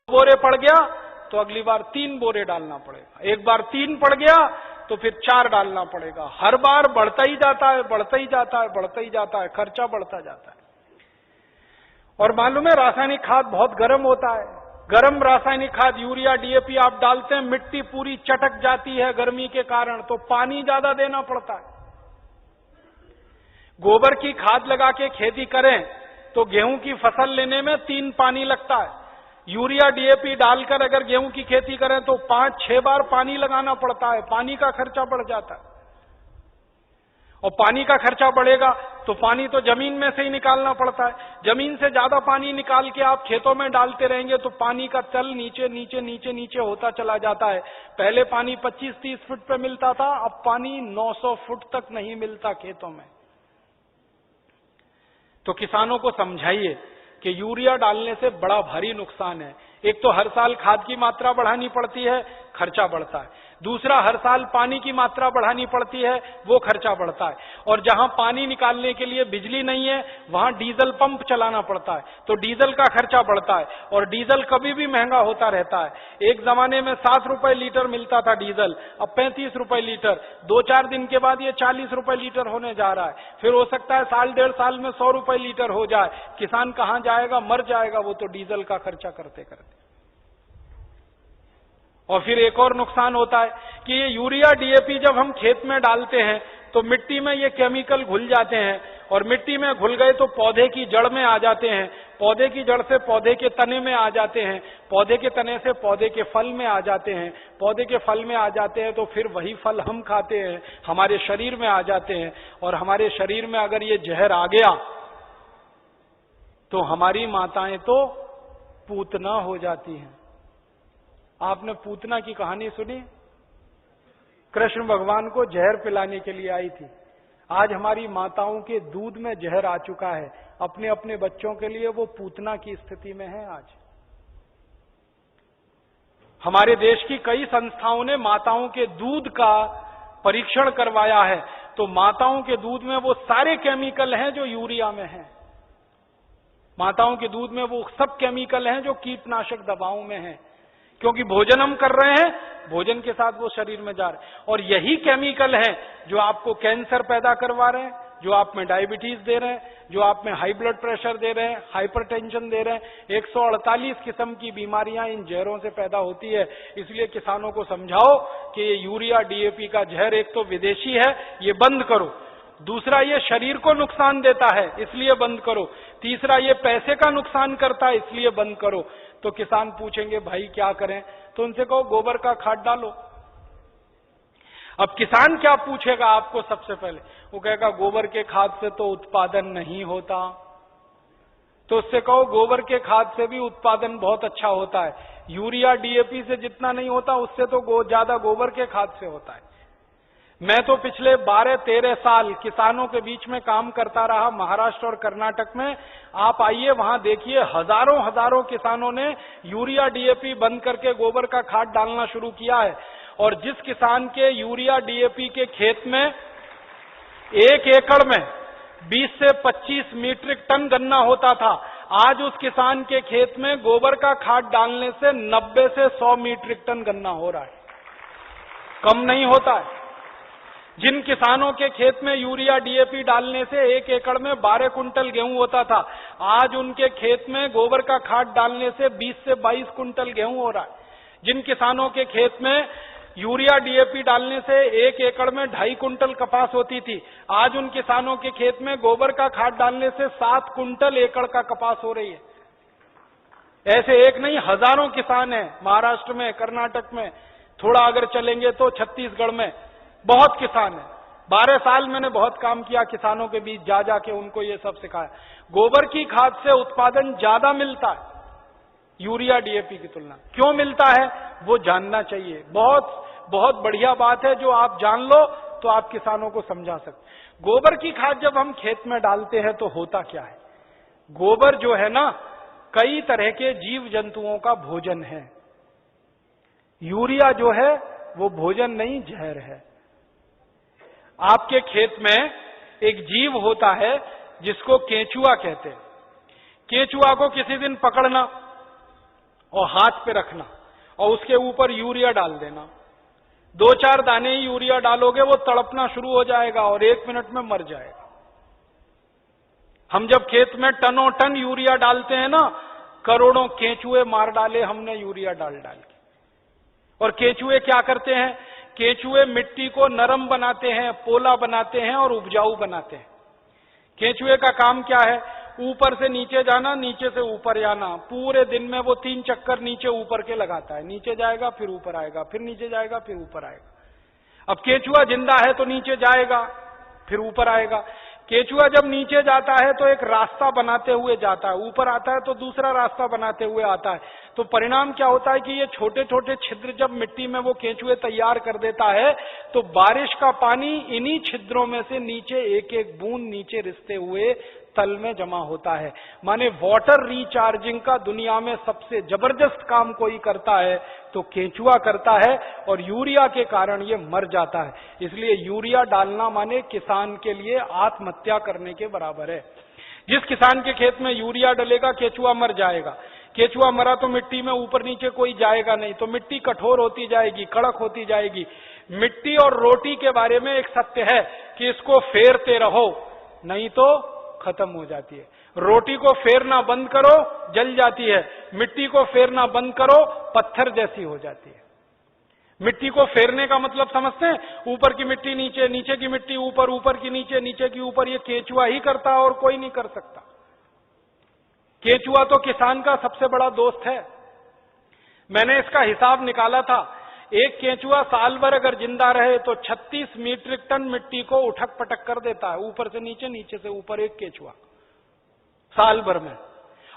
बोरे पड़ गया तो अगली बार 3 बोरे डालना पड़ेगा, एक बार 3 पड़ गया तो फिर 4 डालना पड़ेगा। हर बार बढ़ता ही जाता है, बढ़ता ही जाता है, बढ़ता ही जाता है, खर्चा बढ़ता जाता है। और मालूम है रासायनिक खाद बहुत गर्म होता है। गर्म रासायनिक खाद यूरिया डीएपी आप डालते हैं, मिट्टी पूरी चटक जाती है गर्मी के कारण, तो पानी ज्यादा देना पड़ता है। गोबर की खाद लगा के खेती करें तो गेहूं की फसल लेने में 3 पानी लगता है। यूरिया डीएपी डालकर अगर गेहूं की खेती करें तो 5-6 बार पानी लगाना पड़ता है, पानी का खर्चा बढ़ जाता है। और पानी का खर्चा बढ़ेगा तो पानी तो जमीन में से ही निकालना पड़ता है। जमीन से ज्यादा पानी निकाल के आप खेतों में डालते रहेंगे तो पानी का तल नीचे नीचे नीचे नीचे होता चला जाता है। पहले पानी 25-30 फुट पे मिलता था, अब पानी 900 फुट तक नहीं मिलता खेतों में। तो किसानों को समझाइए कि यूरिया डालने से बड़ा भारी नुकसान है। एक तो हर साल खाद की मात्रा बढ़ानी पड़ती है, खर्चा बढ़ता है। दूसरा, हर साल पानी की मात्रा बढ़ानी पड़ती है, वो खर्चा बढ़ता है। और जहां पानी निकालने के लिए बिजली नहीं है वहां डीजल पंप चलाना पड़ता है, तो डीजल का खर्चा बढ़ता है। और डीजल कभी भी महंगा होता रहता है। एक जमाने में 7 रुपए लीटर मिलता था डीजल, अब 35 रुपए लीटर। 2-4 दिन के बाद ये 40 रुपए लीटर होने जा रहा है। फिर हो सकता है 1.5 साल में 100 रुपए लीटर हो जाए। किसान कहां जाएगा, मर जाएगा वो तो डीजल का खर्चा करते करते। और फिर एक और नुकसान होता है कि ये यूरिया डीएपी जब हम खेत में डालते हैं तो मिट्टी में ये केमिकल घुल जाते हैं, और मिट्टी में घुल गए तो पौधे की जड़ में आ जाते हैं, पौधे की जड़ से पौधे के तने में आ जाते हैं, पौधे के तने से पौधे के फल में आ जाते हैं, पौधे के फल में आ जाते हैं तो फिर वही फल हम खाते हैं, हमारे शरीर में आ जाते हैं। और हमारे शरीर में अगर ये जहर आ गया तो हमारी माताएं तो पूतना हो जाती हैं। आपने पूतना की कहानी सुनी? कृष्ण भगवान को जहर पिलाने के लिए आई थी। आज हमारी माताओं के दूध में जहर आ चुका है, अपने अपने बच्चों के लिए वो पूतना की स्थिति में है। आज हमारे देश की कई संस्थाओं ने माताओं के दूध का परीक्षण करवाया है, तो माताओं के दूध में वो सारे केमिकल हैं जो यूरिया में हैं। माताओं के दूध में वो सब केमिकल हैं जो कीटनाशक दवाओं में हैं, क्योंकि भोजन हम कर रहे हैं, भोजन के साथ वो शरीर में जा रहे हैं। और यही केमिकल हैं जो आपको कैंसर पैदा करवा रहे हैं, जो आप में डायबिटीज दे रहे हैं, जो आप में हाई ब्लड प्रेशर दे रहे हैं, हाइपरटेंशन दे रहे हैं। 148 किस्म की बीमारियां इन जहरों से पैदा होती है। इसलिए किसानों को समझाओ कि ये यूरिया डीएपी का जहर एक तो विदेशी है, ये बंद करो। दूसरा, ये शरीर को नुकसान देता है, इसलिए बंद करो। तीसरा, ये पैसे का नुकसान करता है, इसलिए बंद करो। तो किसान पूछेंगे भाई क्या करें? तो उनसे कहो गोबर का खाद डालो। अब किसान क्या पूछेगा आपको? सबसे पहले वो कहेगा गोबर के खाद से तो उत्पादन नहीं होता। तो उससे कहो गोबर के खाद से भी उत्पादन बहुत अच्छा होता है। यूरिया डीएपी से जितना नहीं होता उससे तो ज्यादा गोबर के खाद से होता है। मैं तो पिछले 12-13 साल किसानों के बीच में काम करता रहा, महाराष्ट्र और कर्नाटक में। आप आइए वहां देखिए, हजारों हजारों किसानों ने यूरिया डीएपी बंद करके गोबर का खाद डालना शुरू किया है। और जिस किसान के यूरिया डीएपी के खेत में 1 एकड़ में 20 से 25 मीट्रिक टन गन्ना होता था, आज उस किसान के खेत में गोबर का खाद डालने से 90 से 100 मीट्रिक टन गन्ना हो रहा है, कम नहीं होता है। जिन किसानों के खेत में यूरिया डीएपी डालने से 1 एकड़ में 12 कुंटल गेहूं होता था, आज उनके खेत में गोबर का खाद डालने से 20 से 22 कुंटल गेहूं हो रहा है। जिन किसानों के खेत में यूरिया डीएपी डालने से 1 एकड़ में 2.5 कुंटल कपास होती थी, आज उन किसानों के खेत में गोबर का खाद डालने से 7 कुंटल एकड़ का कपास हो रही है। ऐसे एक नहीं, हजारों किसान हैं महाराष्ट्र में, कर्नाटक में, थोड़ा अगर चलेंगे तो छत्तीसगढ़ में बहुत किसान है। 12 साल मैंने बहुत काम किया किसानों के बीच, जा जाके उनको ये सब सिखाया। गोबर की खाद से उत्पादन ज्यादा मिलता है यूरिया डीएपी की तुलना। क्यों मिलता है वो जानना चाहिए। बहुत बहुत बढ़िया बात है, जो आप जान लो तो आप किसानों को समझा सकते। गोबर की खाद जब हम खेत में डालते हैं तो होता क्या है? गोबर जो है ना, कई तरह के जीव जंतुओं का भोजन है। यूरिया जो है वो भोजन नहीं, जहर है। आपके खेत में एक जीव होता है जिसको केंचुआ कहते हैं। केंचुआ को किसी दिन पकड़ना और हाथ पे रखना और उसके ऊपर यूरिया डाल देना। 2-4 दाने ही यूरिया डालोगे, वो तड़पना शुरू हो जाएगा और 1 मिनट में मर जाएगा। हम जब खेत में टनों टन यूरिया डालते हैं ना, करोड़ों केंचुए मार डाले हमने यूरिया डाल डाल के। और केंचुए क्या करते हैं? केंचुए मिट्टी को नरम बनाते हैं, पोला बनाते हैं और उपजाऊ बनाते हैं। केंचुए का काम क्या है? ऊपर से नीचे जाना, नीचे से ऊपर जाना। पूरे दिन में वो 3 चक्कर नीचे ऊपर के लगाता है। नीचे जाएगा, फिर ऊपर आएगा, फिर नीचे जाएगा, फिर ऊपर आएगा। अब केंचुआ जिंदा है तो नीचे जाएगा, फिर ऊपर आएगा। केंचुआ जब नीचे जाता है तो एक रास्ता बनाते हुए जाता है, ऊपर आता है तो दूसरा रास्ता बनाते हुए आता है। तो परिणाम क्या होता है कि ये छोटे छोटे छिद्र जब मिट्टी में वो केंचुए तैयार कर देता है तो बारिश का पानी इन्हीं छिद्रों में से नीचे एक एक बूंद नीचे रिसते हुए तल में जमा होता है। माने वाटर रिचार्जिंग का दुनिया में सबसे जबरदस्त काम कोई करता है तो केंचुआ करता है, और यूरिया के कारण ये मर जाता है। इसलिए यूरिया डालना माने किसान के लिए आत्महत्या करने के बराबर है। जिस किसान के खेत में यूरिया डलेगा केंचुआ मर जाएगा। केंचुआ मरा तो मिट्टी में ऊपर नीचे कोई जाएगा नहीं, तो मिट्टी कठोर होती जाएगी, कड़क होती जाएगी। मिट्टी और रोटी के बारे में एक सत्य है कि इसको फेरते रहो, नहीं तो खत्म हो जाती है। रोटी को फेरना बंद करो, जल जाती है। मिट्टी को फेरना बंद करो, पत्थर जैसी हो जाती है। मिट्टी को फेरने का मतलब समझते हैं? ऊपर की मिट्टी नीचे, नीचे की मिट्टी ऊपर, ऊपर की नीचे, नीचे की ऊपर। ये केंचुआ ही करता है और कोई नहीं कर सकता। केंचुआ तो किसान का सबसे बड़ा दोस्त है। मैंने इसका हिसाब निकाला था। एक केंचुआ साल भर अगर जिंदा रहे तो 36 मीट्रिक टन मिट्टी को उठक पटक कर देता है, ऊपर से नीचे, नीचे से ऊपर, एक केंचुआ साल भर में।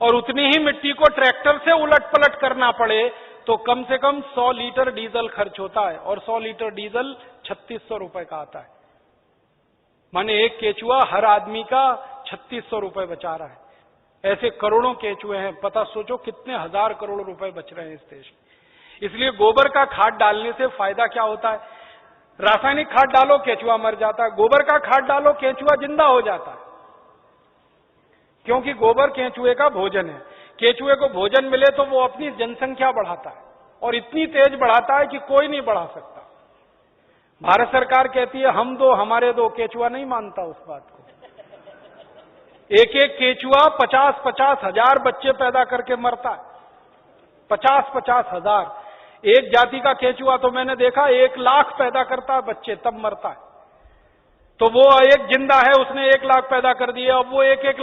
और उतनी ही मिट्टी को ट्रैक्टर से उलट पलट करना पड़े तो कम से कम 100 लीटर डीजल खर्च होता है, और 100 लीटर डीजल 3600 रुपए का आता है। माने एक केंचुआ हर आदमी का 3600 रुपए बचा रहा है। ऐसे करोड़ों केंचुए हैं, पता सोचो कितने हजार करोड़ रुपए बच रहे हैं इस देश में। इसलिए गोबर का खाद डालने से फायदा क्या होता है? रासायनिक खाद डालो केंचुआ मर जाता है, गोबर का खाद डालो केंचुआ जिंदा हो जाता है। क्योंकि गोबर केंचुए का भोजन है। केंचुए को भोजन मिले तो वो अपनी जनसंख्या बढ़ाता है, और इतनी तेज बढ़ाता है कि कोई नहीं बढ़ा सकता। भारत सरकार कहती है हम दो हमारे दो, केंचुआ नहीं मानता उस बात को। एक एक केंचुआ 50-50 हजार बच्चे पैदा करके मरता है। 50-50 हजार। एक जाति का केंचुआ तो मैंने देखा 1 लाख पैदा करता है बच्चे, तब मरता है। तो वो एक जिंदा है, उसने 1 लाख पैदा कर दिए, अब वो 1-1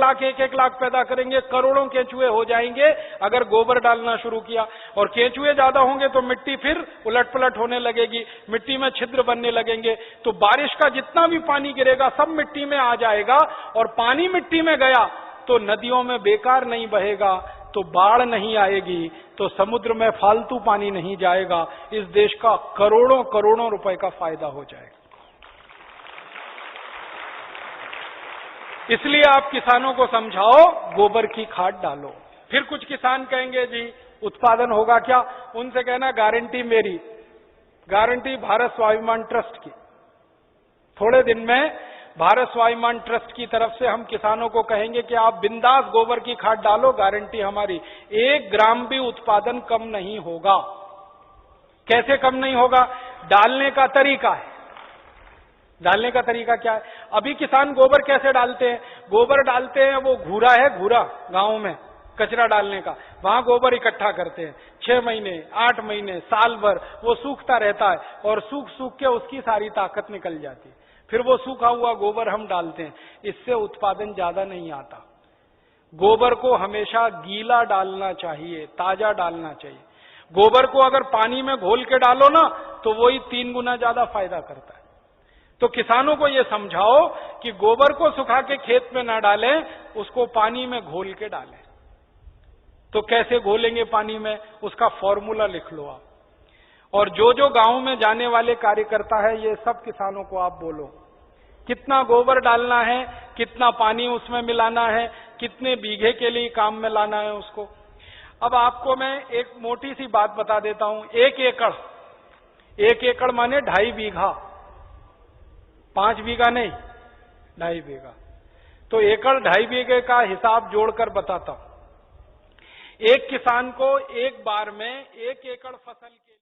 लाख पैदा करेंगे, करोड़ों केंचुए हो जाएंगे अगर गोबर डालना शुरू किया। और केंचुए ज्यादा होंगे तो मिट्टी फिर उलट पलट होने लगेगी, मिट्टी में छिद्र बनने लगेंगे, तो बारिश का जितना भी पानी गिरेगा सब मिट्टी में आ जाएगा। और पानी मिट्टी में गया तो नदियों में बेकार नहीं बहेगा, तो बाढ़ नहीं आएगी, तो समुद्र में फालतू पानी नहीं जाएगा। इस देश का करोड़ों करोड़ों रुपए का फायदा हो जाएगा। इसलिए आप किसानों को समझाओ गोबर की खाद डालो। फिर कुछ किसान कहेंगे जी उत्पादन होगा क्या? उनसे कहना गारंटी मेरी, गारंटी भारत स्वाभिमान ट्रस्ट की। थोड़े दिन में भारत स्वाभिमान ट्रस्ट की तरफ से हम किसानों को कहेंगे कि आप बिंदास गोबर की खाद डालो, गारंटी हमारी, 1 ग्राम भी उत्पादन कम नहीं होगा। कैसे कम नहीं होगा? डालने का तरीका है। डालने का तरीका क्या है? अभी किसान गोबर कैसे डालते हैं? गोबर डालते हैं, वो घूरा है, घूरा गांव में कचरा डालने का, वहां गोबर इकट्ठा करते हैं। 6 महीने, 8 महीने, साल भर वो सूखता रहता है, और सूख सूख के उसकी सारी ताकत निकल जाती है। फिर वो सूखा हुआ गोबर हम डालते हैं, इससे उत्पादन ज्यादा नहीं आता। गोबर को हमेशा गीला डालना चाहिए, ताजा डालना चाहिए। गोबर को अगर पानी में घोल के डालो ना तो वही 3 गुना ज्यादा फायदा करता है। तो किसानों को यह समझाओ कि गोबर को सुखा के खेत में ना डालें, उसको पानी में घोल के डालें। तो कैसे घोलेंगे पानी में? उसका फॉर्मूला लिख लो आप। और जो जो गांव में जाने वाले कार्यकर्ता है, ये सब किसानों को आप बोलो कितना गोबर डालना है, कितना पानी उसमें मिलाना है, कितने बीघे के लिए काम में लाना है उसको। अब आपको मैं एक मोटी सी बात बता देता हूं। 1 एकड़ माने 2.5 बीघा 5 बीघा नहीं, 2.5 बीघा। तो एकड़ 2.5 बीघे का हिसाब जोड़कर बताता हूं। एक किसान को एक बार में 1 एकड़ फसल के